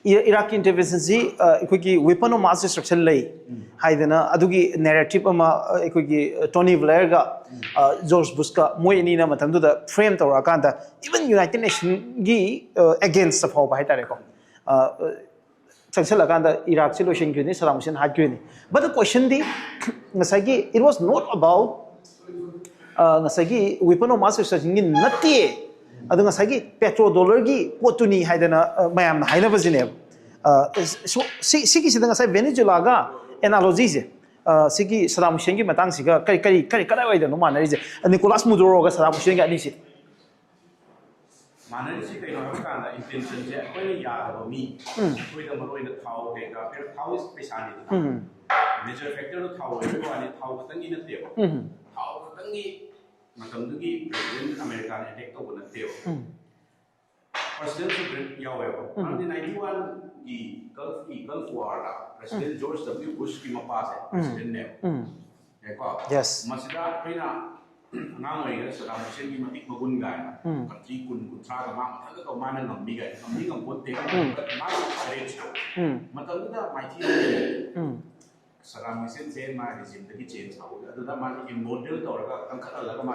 Iraqi intervention si equity weapon of mass destruction lay haidana adugi narrative ama equity Tony Blair ga George Bush ka moi ni na matam da frame to rakanda even United Nations gi against of how tare ko changsalakanda Iraq situation gi ni Saddam Hussein had gi ni but the question di ngasagi it was not about ngasagi weapon of mass destruction gi nati adunga sagi petrodollar gi potuni haidana mayam na haina bazine so sigi sidanga sai Venezuela ga analogy je sigi Saddam Hussein gi matang siga kari kada wai da no manari je Nicolas Maduro ga Saddam Hussein ga ni si manari si kai no ka na intention je koi ya ga mi koi da maroi da thau de ga per thau is pesa ni major factor no thau e ko ani thau ka tangi na te thau ka tangi matamdugi President America attack to na teo President Supreme yawewa andi 91 ki Gulf War la President George W Bush ki mapase President ne ko yes masida kaina ngamoi ga Saddam Hussein ki matik magun ga country kun tra ga ma thaga to mana ngambi ga ngambi ngam pot te ma arrange to matamda mighty Saddam Hussein say my regime the change how the man in model to ka kan la ka ma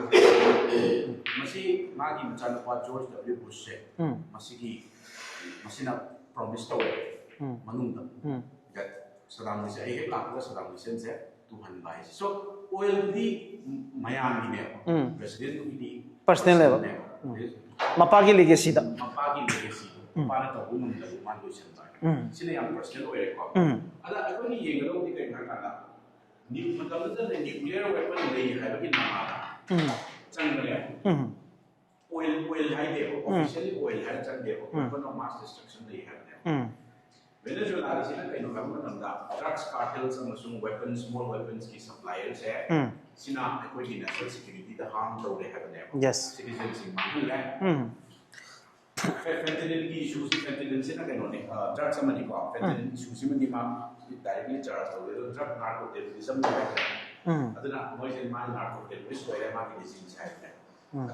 masi ma gi chan pa George W Bush se masi ki masina promise to manung da that Saddam Hussein ai la ka Saddam Hussein se to han bai so oil di Miami ne president di personal level mapagi legacy da para to bunum da man do sen sini yang personal oil ko ada ako ni yeng lo di kai kana ni matam da nuclear weapon dei hai ba ki na chang le oil hai de officially oil hai chang de weapon of mass destruction dei hai Venezuela is in a kind of government drugs cartels and weapons, small weapons ki suppliers hai sina ako ni national security the harm to they have there yes citizens in manila fentanyl ki issues fentanyl se na kano ne drugs samani ko fentanyl issues में की मां directly charge हो गए drug narco terrorism में aduna moi se man narco terrorist हो रहा है मां की disease है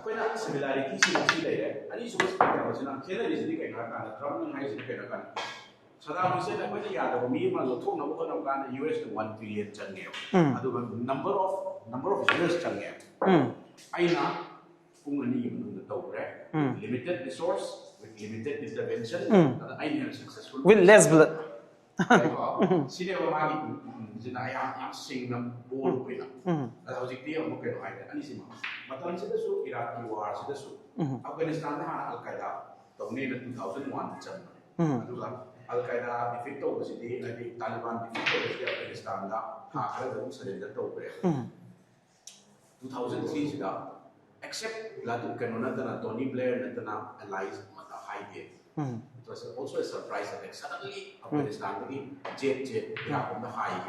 कोई ना similarity से ले रहा है अनि सुबह का वचन खेला जैसे कि कहना का ट्रम्प ने है जैसे कहना का Saddam Hussein I went ya the me ma lo thok na ko na ka US to 1 trillion change adu number of years change aina kung ani yung to re limited resource with limited intervention aina successful with less blood sine wa ma gi jina ya sing na bol ko ina adu hojik ti mo ke no ai ani sima matan se su Iraq ki war se su Afghanistan na Al Qaeda to ne 2001 chang adu Al-Qaeda defeat over the city, like the Taliban defeat over the Afghanistan, the surrender to 2003, except Ladu Kanona, Tony Blair, and allies at a high date. It was also a surprise attack. Suddenly, Afghanistan jet on the high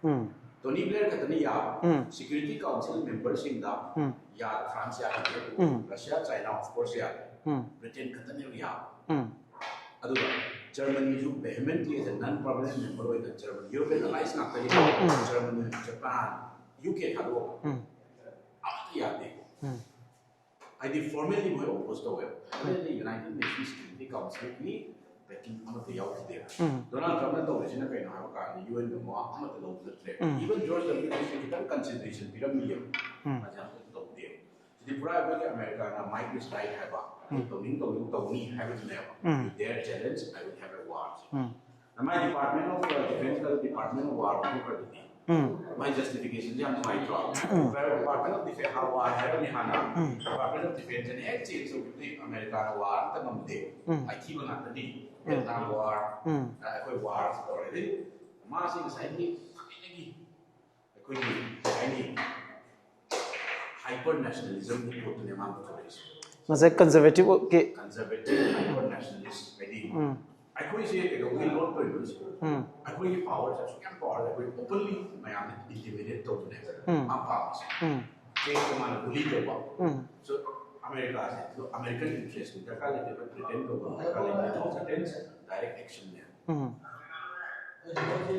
game. Tony Blair Katania, Security Council members in the France, Russia, China, of course, Britain Katania. Germany is vehemently as a non-permanent member of the German European allies, Germany, Japan, UK, I did formally opposed to the United Nations Security Council backing one of the out there. Donald Trump and the original kind of UN even George W. Bush consideration pyramid. The private America might be strike have with their challenge, I will have a war. My Department of Defense, the Department of War, my justification is my job. Department of Defense, how I have a Department of Defense and exchange so the American war, the Monday. I keep on at the Vietnam War, wars already. Massing slightly, hyper nationalism put to the amount of Masay conservative okay hyper nationalist I could say that we not produce I could give powers as can power that we openly mayam intimidate to them powers they command bully so America so American interest in the pretend to direct action there